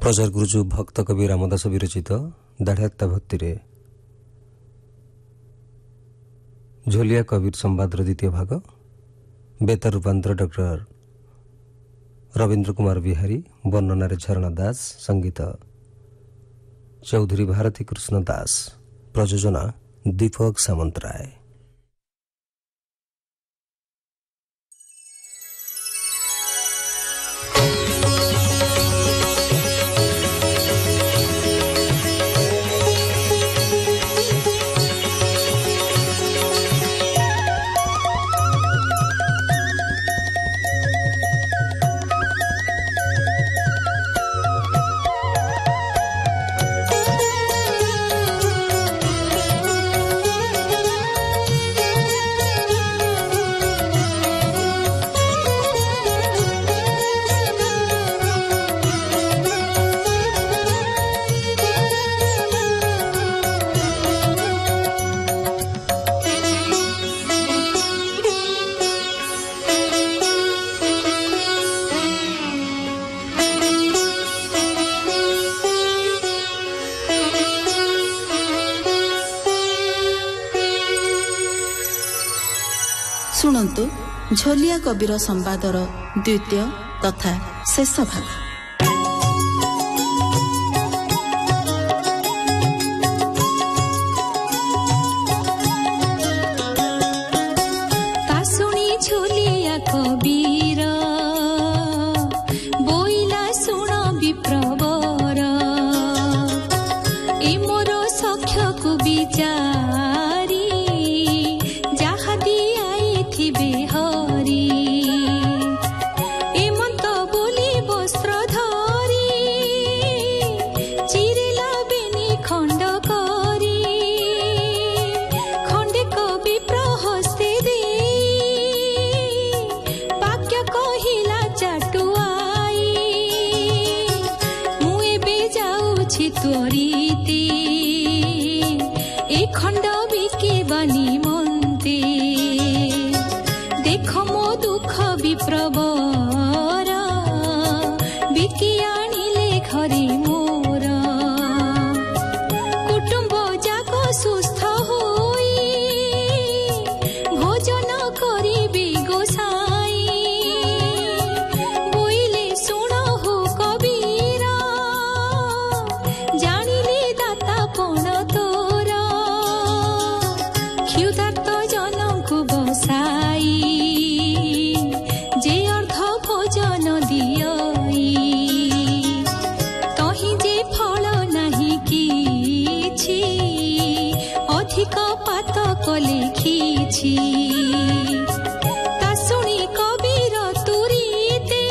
ପ୍ରଚାର ଗୁରୁଜୁ ଭକ୍ତ କବି ରାମଦାସ ବିରଚିତ ଦାଢ଼ାତ୍ତା ଭକ୍ତିରେ ଝୋଲିଆ କବିର ସମ୍ବାଦର ଦ୍ୱିତୀୟ ଭାଗ ବେତାର ରୂପାନ୍ତର ଡକ୍ଟର ରବୀନ୍ଦ୍ର କୁମାର ବିହାରୀ ବର୍ଣ୍ଣନାରେ ଝରଣା ଦାସ ସଙ୍ଗୀତ ଚୌଧୁରୀ ଭାରତୀ କୃଷ୍ଣ ଦାସ ପ୍ରଯୋଜନା ଦୀପକ ସାମନ୍ତରାୟ। ଶୁଣନ୍ତୁ ଝୋଲିଆ କବିର ସମ୍ବାଦର ଦ୍ୱିତୀୟ ତଥା ଶେଷ ଭାଗ। ତା ଶୁଣି ଝୋଲିଆ କବିର ବୋଇଲା ଶୁଣ ବିପ୍ରବର ଏ ମୋର ସଖ୍ୟକୁ ବିଚାରି ତ୍ୱରିତି ଏ ଖଣ୍ଡ ବିକିବାନି ମନ୍ତେ ଦେଖ ମୋ ଦୁଃଖ ବିପ୍ରବର ବିକି ଆଣିଲେ ଘରେ ମୋର କୁଟୁମ୍ବ ଯାକ ସୁସ୍ଥ ହୋଇ ଭୋଜନ କରିବି ଗୋସାଇ ବୋଇଲେ ଶୁଣ ହୋ କବିର ଜାଣିଲେ ଦାତା ପଣ ତୋର କ୍ଷୁଧାର୍ତ ଜନଙ୍କୁ ବସାଇ ଯେ ଅର୍ଥ ଭୋଜନ ଦିଅଇ ତହିଁ ଯେ ଫଳ ନାହିଁ କିଛି ଅଧିକ ପାତକ ଲେଖିଛି ତା ଶୁଣି କବିର ତୁରିତେ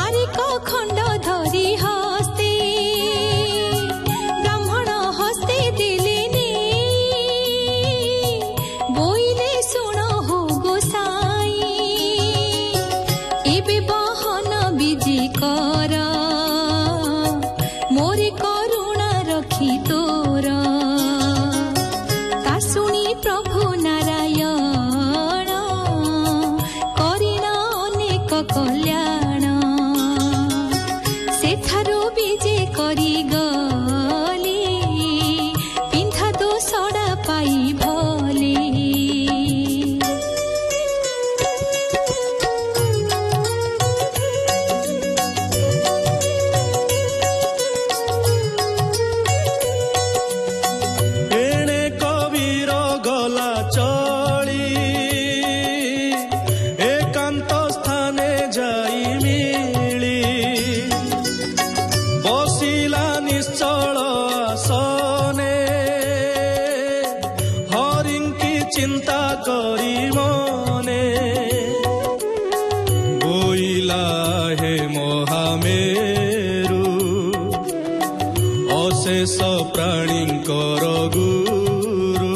ଆରେକ ଖଣ୍ଡ ଧରି ହସ୍ତେ ବ୍ରାହ୍ମଣ ହସ୍ତେ ଦେଲେ ବୋଇଲେ ଶୁଣ ହୋ ଗୋସାଇ ଏବେ ବହନ ବିଜେ କର ମୋରି କରୁଣା ରଖି ତୋର ତା ଶୁଣି ପ୍ରଭୁ ନାରାୟଣ କରିଣ ଅନେକ କଲ୍ୟାଣ ସେଠାରୁ ବିଜେ କରିଗଲେ ପିନ୍ଧା ଦୋଷଡ଼ା ପାଇ ଭଲେ ଏଣେ କବିର ଗଲା ଚଳି ଏକାନ୍ତ ସ୍ଥାନେ ଯାଇ ମିଳି ବସିଲା ନିଶ୍ଚଳ ଆସନେ ହରିଙ୍କି ଚିନ୍ତା କରି ମନେ ବୋଇଲା ହେ ମହାମେରୁ ଅଶେଷ ପ୍ରାଣୀଙ୍କର ଗୁରୁ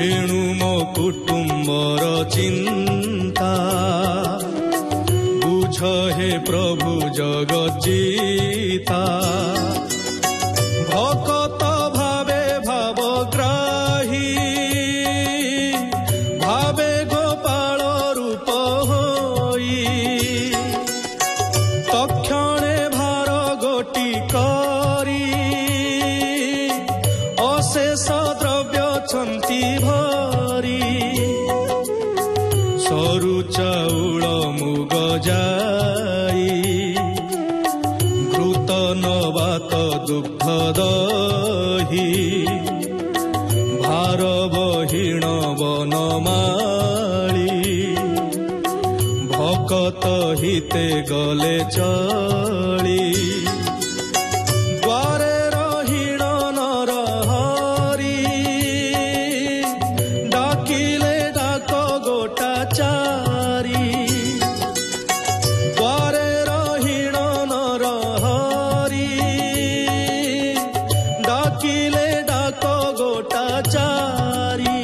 ଏଣୁ ମୋ କୁଟୁମ୍ବର ଚିନ୍ତା ବୁଝ ହେ ପ୍ରଭୁ ଜଗଜିତା ଭକତ ଭାବେ ଭାବଗ୍ରାହୀ ଭାବେ ଗୋପାଳ ରୂପ ହୋଇ ଗାଈ ଘୃତ ନବାତ ଦୁଗ୍ଧ ଦହି ଭାର ବହିଣ ବନମାଳି ଭକତ ହିତେ ଗଲେ ଚଳି ଦ୍ୱାରେ ରହିଣ ନର ହରି ଡାକିଲେ ଡାକ ଗୋଟା ଚାରି ଦ୍ୱାରେ ରହିଣ ନର ହରି ଡାକିଲେ ଡାକ ଗୋଟା ଚାରି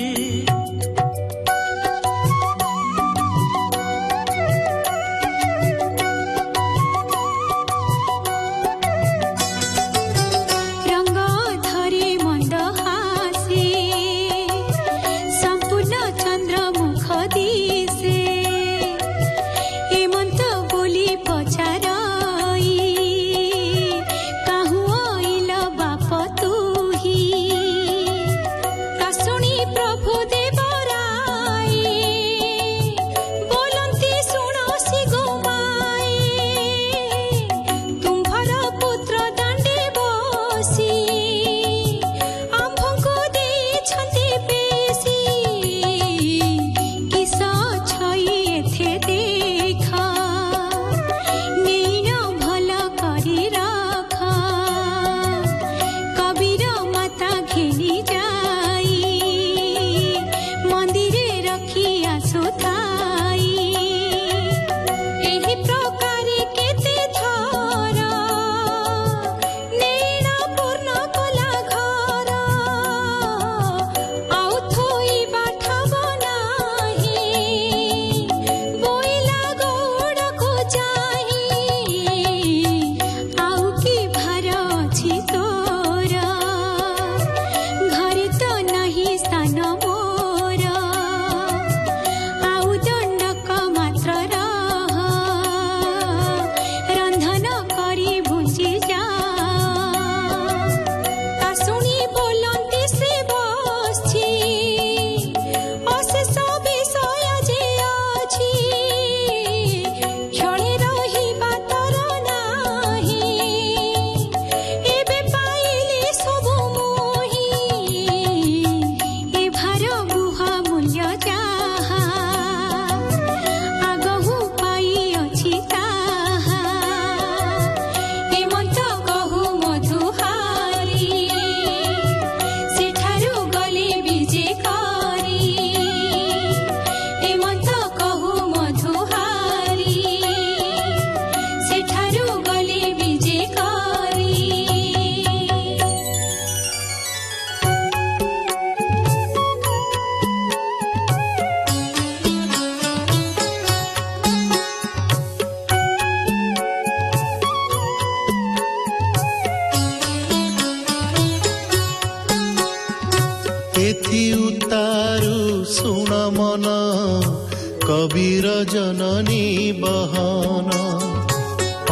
কবির জননী বহন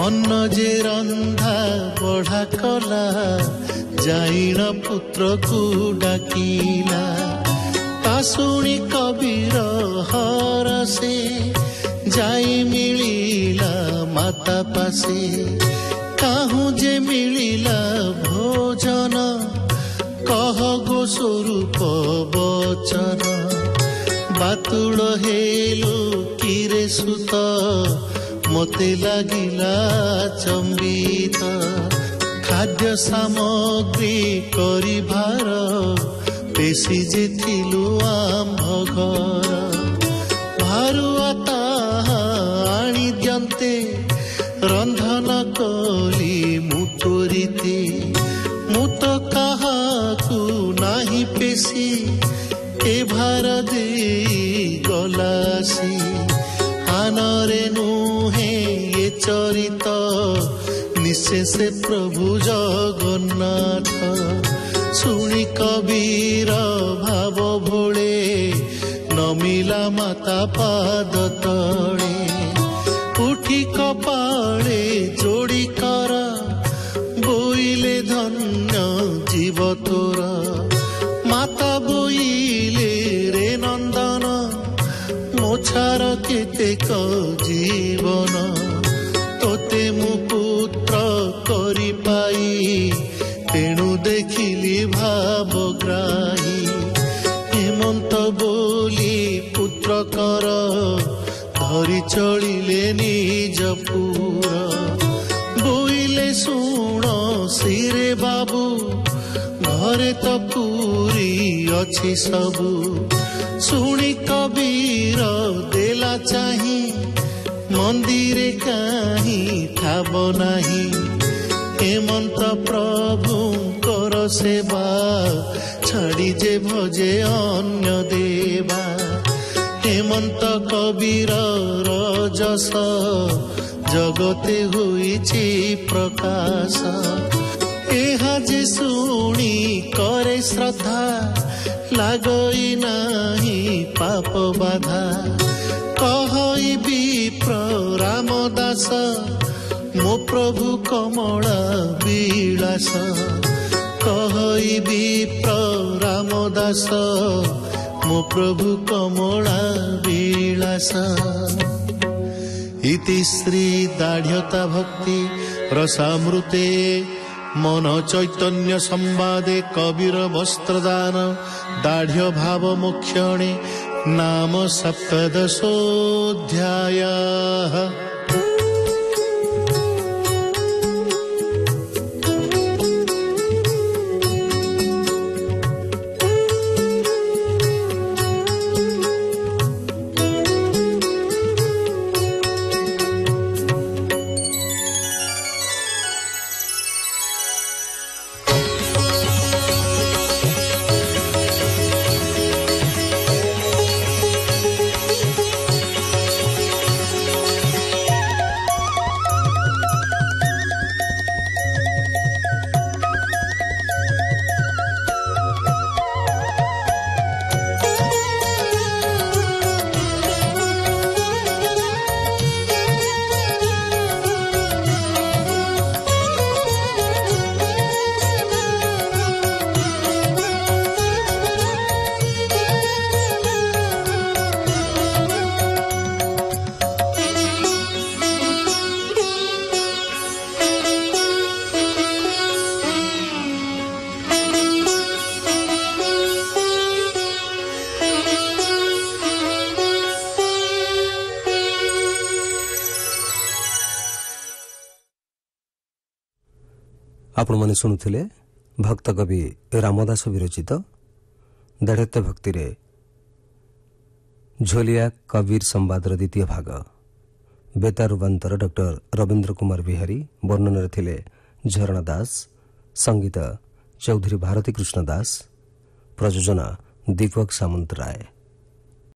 অন্ন যে রন্ধা বঢ়া কলা যাইণ পুত্রକୁ ডাকিলা তা শুনি কবির হরসে যাই মিলিলা মাতা পাশে কাহু যে মিলিলা ভোজন কহ গো স্বরূপ বচন বাতুল হেলু কিরে সুত মতে লাগিলা চম্বিত খাদ্য সামগ্রী করিবার বেশি যে থিলু আম্ভ ঘর ভারুয়া তাহা আনি দিয়ন্তে রন্ধন কলি মুতরিতে মুত কাহাকু নাহি পেশি এ ভার দে গলাসি আনরে নুহে এ চরিত নিশেষে প্রভু জগন্নাথ শুনি কবির ভাব ভোলে নমিলা মাতা পাদ তଳେ উঠি কপালে যোড়ি কর বইলে ধন্য জীব তোর মাতা বইলে রে নন্দন মোছার কেতেক জীবন ଚଳିଲେ ନିଜ ପୁର। ବୋଇଲେ ଶୁଣ ସିରେ ବାବୁ, ଘରେ ତ ପୁରୀ ଅଛି ସବୁ। ଶୁଣି କବିର ଦେଲା ଚାହିଁ, ମନ୍ଦିରେ କାହିଁ ଠାବ ନାହିଁ। ହେମନ୍ତ ପ୍ରଭୁଙ୍କର ସେବା, ଛାଡ଼ି ଯେ ଭଜେ ଅନ୍ୟ ଦେବା। ହେମନ୍ତ କବିର ରଜସ, ଜଗତେ ହୋଇଛି ପ୍ରକାଶ। ଏହା ଯେ ଶୁଣି କରେ ଶ୍ରଦ୍ଧା, ଲାଗଇ ନାହିଁ ପାପ ବାଧା। କହିବି ରାମଦାସ, ମୋ ପ୍ରଭୁ କମଳା ବିଳାସ। କହିବି ରାମଦାସ, ମୋ ପ୍ରଭୁ କମଳା ବିଳାସ। ଇତି ଶ୍ରୀ ଦାଢ଼୍ୟତା ଭକ୍ତି ରସାମୃତେ, ମନ ଚୈତନ୍ୟ ସମ୍ବାଦେ କବିର ବସ୍ତ୍ରଦାନ। ଦାଢ଼୍ୟ ଭାବ ମୋକ୍ଷଣେ ନାମ ସପ୍ତଦଶୋऽଧ୍ୟାୟଃ। ଆପଣମାନେ ଶୁଣୁଥିଲେ ଭକ୍ତ କବି ରାମଦାସ ବିରଚିତ ଦାଢ଼୍ୟତା ଭକ୍ତିରେ ଝୋଲିଆ କବିର ସମ୍ବାଦର ଦ୍ୱିତୀୟ ଭାଗ। ବେତାର ରୂପାନ୍ତର ଡକ୍ଟର ରବୀନ୍ଦ୍ର କୁମାର ବିହାରୀ, ବର୍ଣ୍ଣନାରେ ଥିଲେ ଝରଣା ଦାସ, ସଙ୍ଗୀତ ଚୌଧୁରୀ ଭାରତୀ କୃଷ୍ଣ ଦାସ, ପ୍ରଯୋଜନା ଦୀପକ ସାମନ୍ତରାୟ।